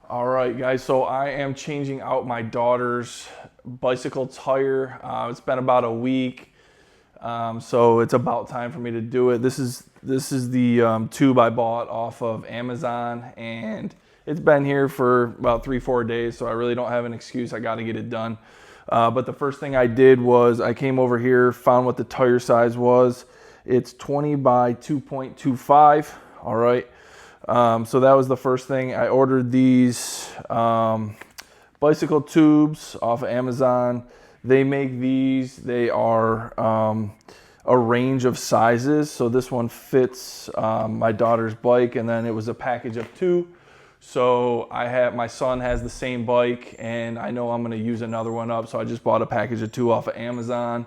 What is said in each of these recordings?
All right, guys, so I am changing out my daughter's bicycle tire. It's been about a week, so it's about time for me to do it. This is the tube I bought off of Amazon, and it's been here for about 3-4 days, so I really don't have an excuse. I got to get it done. But the first thing I did was I came over here, found what the tire size was. It's 20 by 2.25. All right. So that was the first thing. I ordered these bicycle tubes off of Amazon. They make these. They are a range of sizes. So this one fits my daughter's bike, and then it was a package of two. So my son has the same bike, and I know I'm going to use another one up. So I just bought a package of two off of Amazon.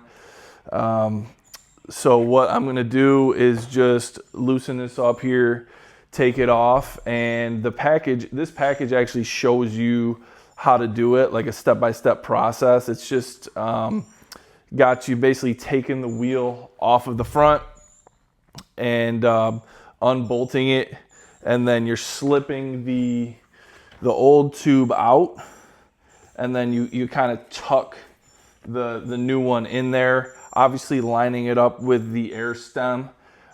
So what I'm going to do is just loosen this up here, take it off, and this package actually shows you how to do it, like a step-by-step process. It's just got you basically taking the wheel off of the front and unbolting it, and then you're slipping the old tube out, and then you kind of tuck the new one in there, obviously lining it up with the air stem.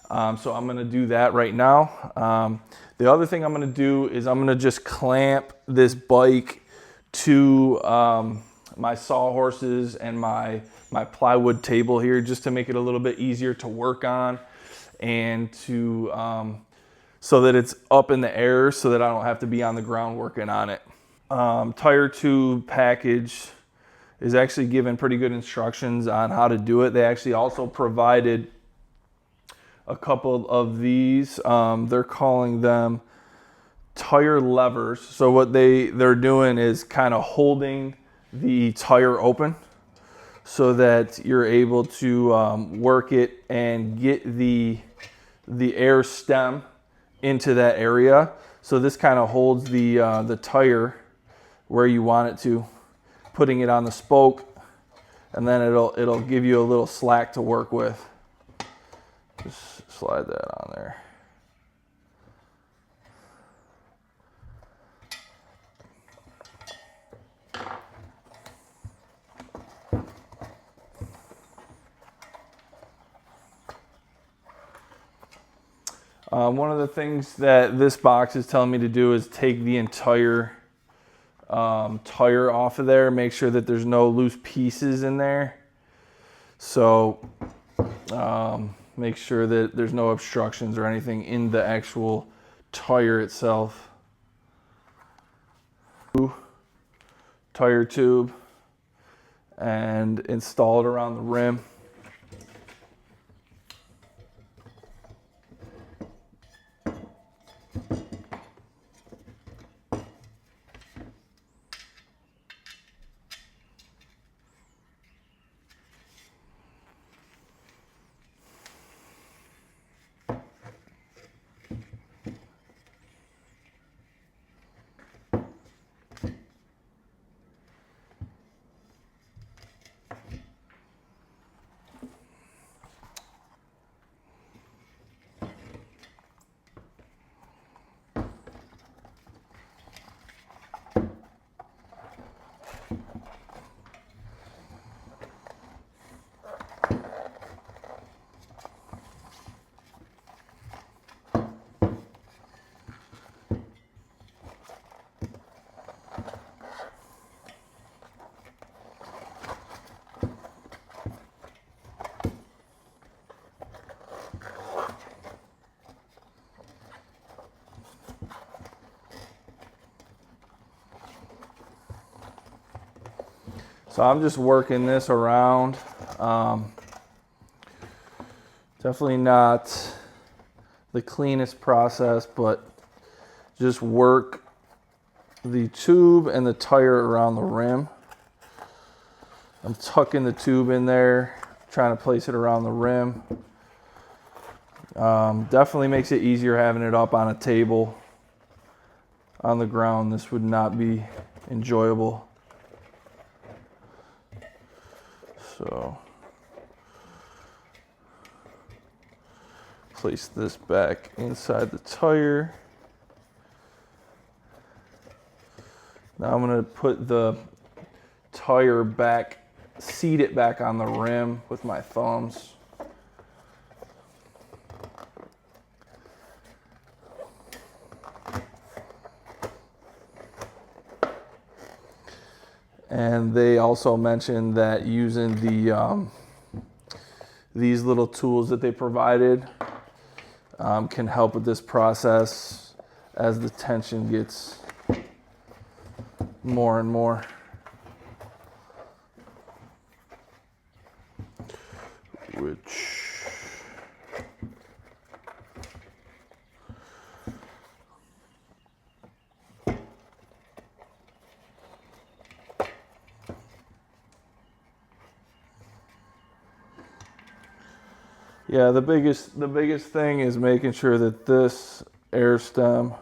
So I'm going to do that right now. The other thing I'm going to do is I'm going to just clamp this bike to my sawhorses and my plywood table here, just to make it a little bit easier to work on, and to so that it's up in the air, so that I don't have to be on the ground working on it. Tire tube package is actually given pretty good instructions on how to do it. They actually also provided a couple of these. They're calling them tire levers. So what they're doing is kind of holding the tire open so that you're able to work it and get the air stem into that area. So this kind of holds the tire where you want it to, putting it on the spoke, and then it'll give you a little slack to work with. Just slide that on there. One of the things that this box is telling me to do is take the entire tire off of there, make sure that there's no loose pieces in there. So make sure that there's no obstructions or anything in the actual tire itself. Tire tube, and install it around the rim. So I'm just working this around. Definitely not the cleanest process, but just work the tube and the tire around the rim. I'm tucking the tube in there, trying to place it around the rim. Definitely makes it easier having it up on a table. On the ground, this would not be enjoyable. So place this back inside the tire. Now I'm gonna put the tire back, seat it back on the rim with my thumbs. And they also mentioned that using the these little tools that they provided can help with this process as the tension gets more and more. Yeah, the biggest thing is making sure that this air stem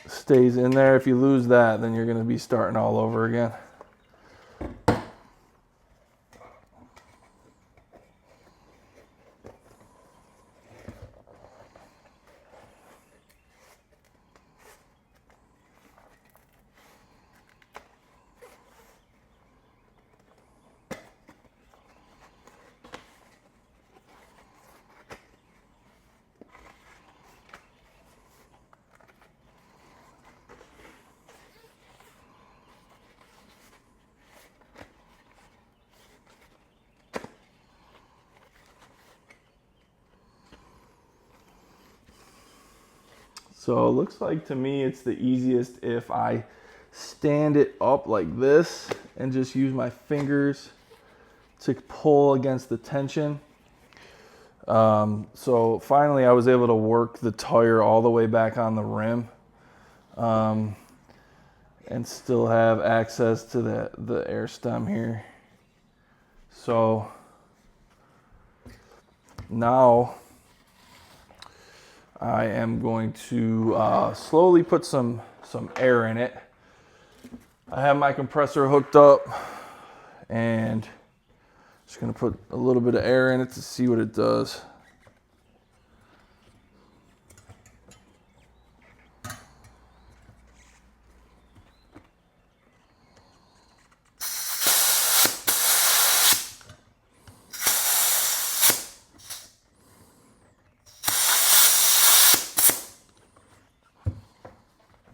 stays in there. If you lose that, then you're going to be starting all over again. So it looks like to me it's the easiest if I stand it up like this and just use my fingers to pull against the tension. So finally I was able to work the tire all the way back on the rim and still have access to the air stem here. So now I am going to slowly put some air in it. I have my compressor hooked up and just going to put a little bit of air in it to see what it does.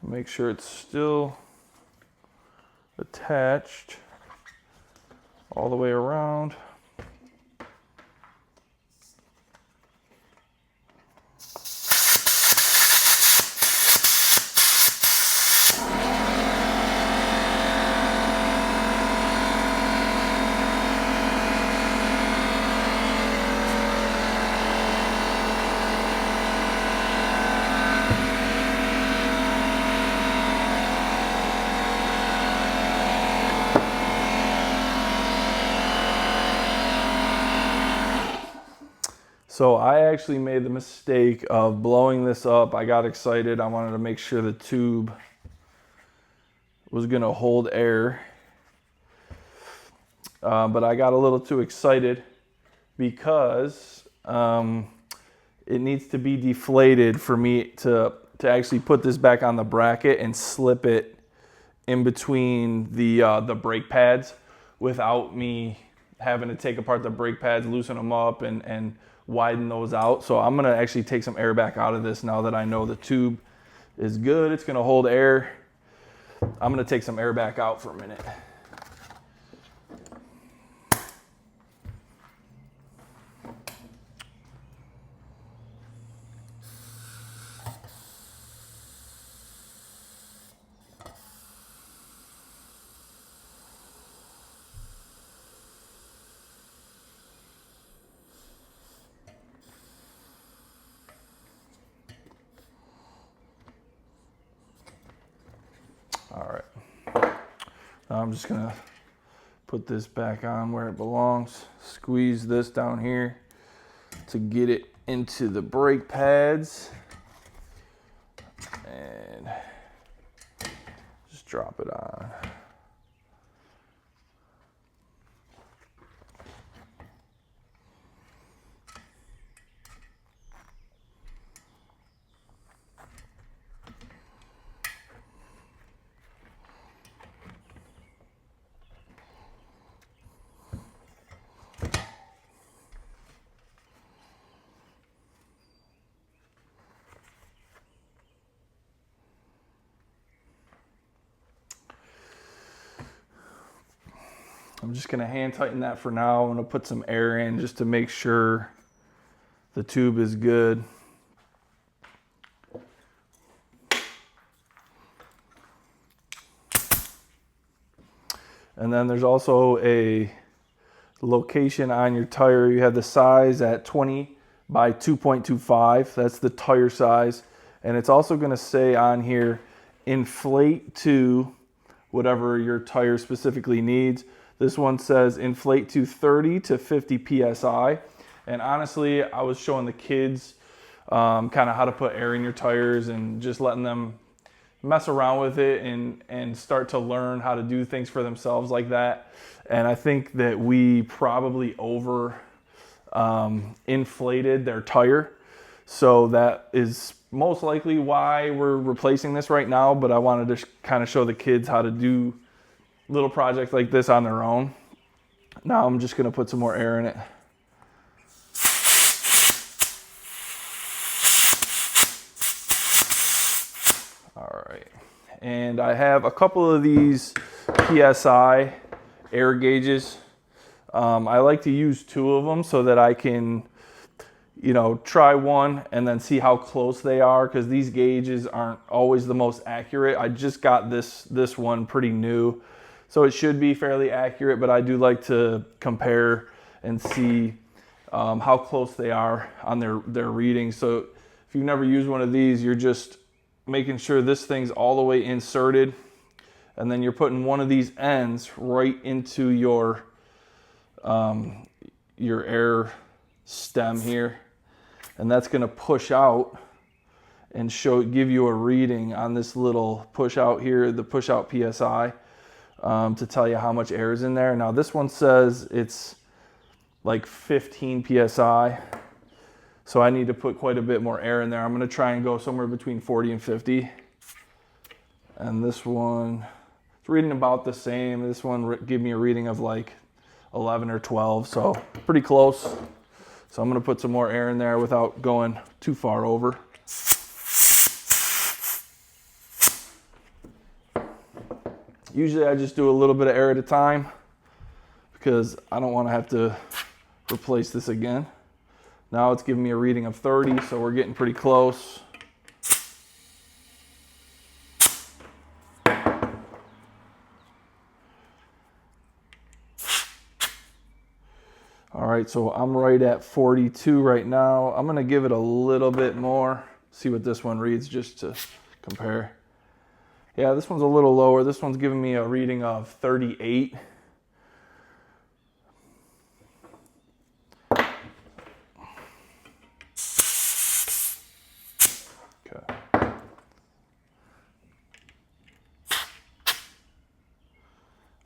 Make sure it's still attached all the way around. So I actually made the mistake of blowing this up. I got excited. I wanted to make sure the tube was going to hold air. But I got a little too excited because it needs to be deflated for me to actually put this back on the bracket and slip it in between the brake pads without me having to take apart the brake pads, loosen them up, and widen those out. So I'm gonna actually take some air back out of this now that I know the tube is good. It's gonna hold air. I'm gonna take some air back out for a minute. All right, now I'm just gonna put this back on where it belongs. Squeeze this down here to get it into the brake pads and just drop it on. I'm just gonna hand tighten that for now. I'm gonna put some air in just to make sure the tube is good. And then there's also a location on your tire. You have the size at 20 by 2.25. That's the tire size. And it's also going to say on here, inflate to whatever your tire specifically needs. This one says inflate to 30 to 50 PSI. And honestly, I was showing the kids kind of how to put air in your tires and just letting them mess around with it and start to learn how to do things for themselves like that. And I think that we probably inflated their tire. So that is most likely why we're replacing this right now. But I wanted to kind of show the kids how to do little projects like this on their own. Now I'm just gonna put some more air in it. All right, and I have a couple of these PSI air gauges. I like to use 2 of them so that I can, try one and then see how close they are, because these gauges aren't always the most accurate. I just got this one pretty new, so it should be fairly accurate, but I do like to compare and see how close they are on their readings. So if you've never used one of these, you're just making sure this thing's all the way inserted, and then you're putting one of these ends right into your air stem here, and that's going to push out and give you a reading on this little push out here, the push out PSI, to tell you how much air is in there. Now this one says it's like 15 PSI. So I need to put quite a bit more air in there. I'm going to try and go somewhere between 40 and 50. And this one, it's reading about the same. This one gave me a reading of like 11 or 12, so pretty close. So I'm going to put some more air in there without going too far over. Usually I just do a little bit of air at a time because I don't want to have to replace this again. Now it's giving me a reading of 30, so we're getting pretty close. All right, so I'm right at 42 right now. I'm gonna give it a little bit more, see what this one reads just to compare. Yeah, this one's a little lower. This one's giving me a reading of 38.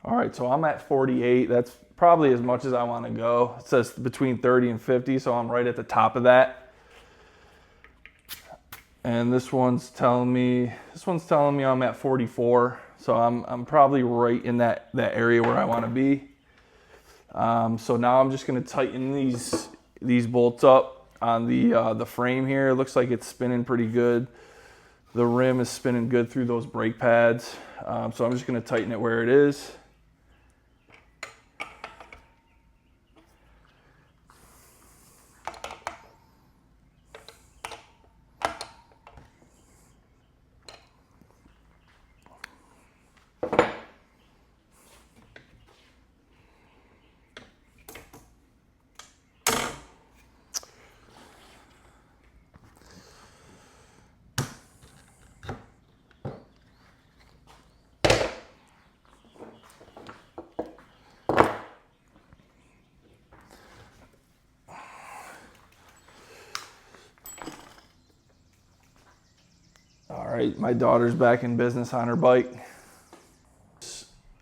All right, so I'm at 48. That's probably as much as I want to go. It says between 30 and 50, so I'm right at the top of that. And this one's telling me I'm at 44. So I'm probably right in that area where I want to be. So now I'm just going to tighten these bolts up on the frame here. It looks like it's spinning pretty good. The rim is spinning good through those brake pads. So I'm just going to tighten it where it is. All right, my daughter's back in business on her bike.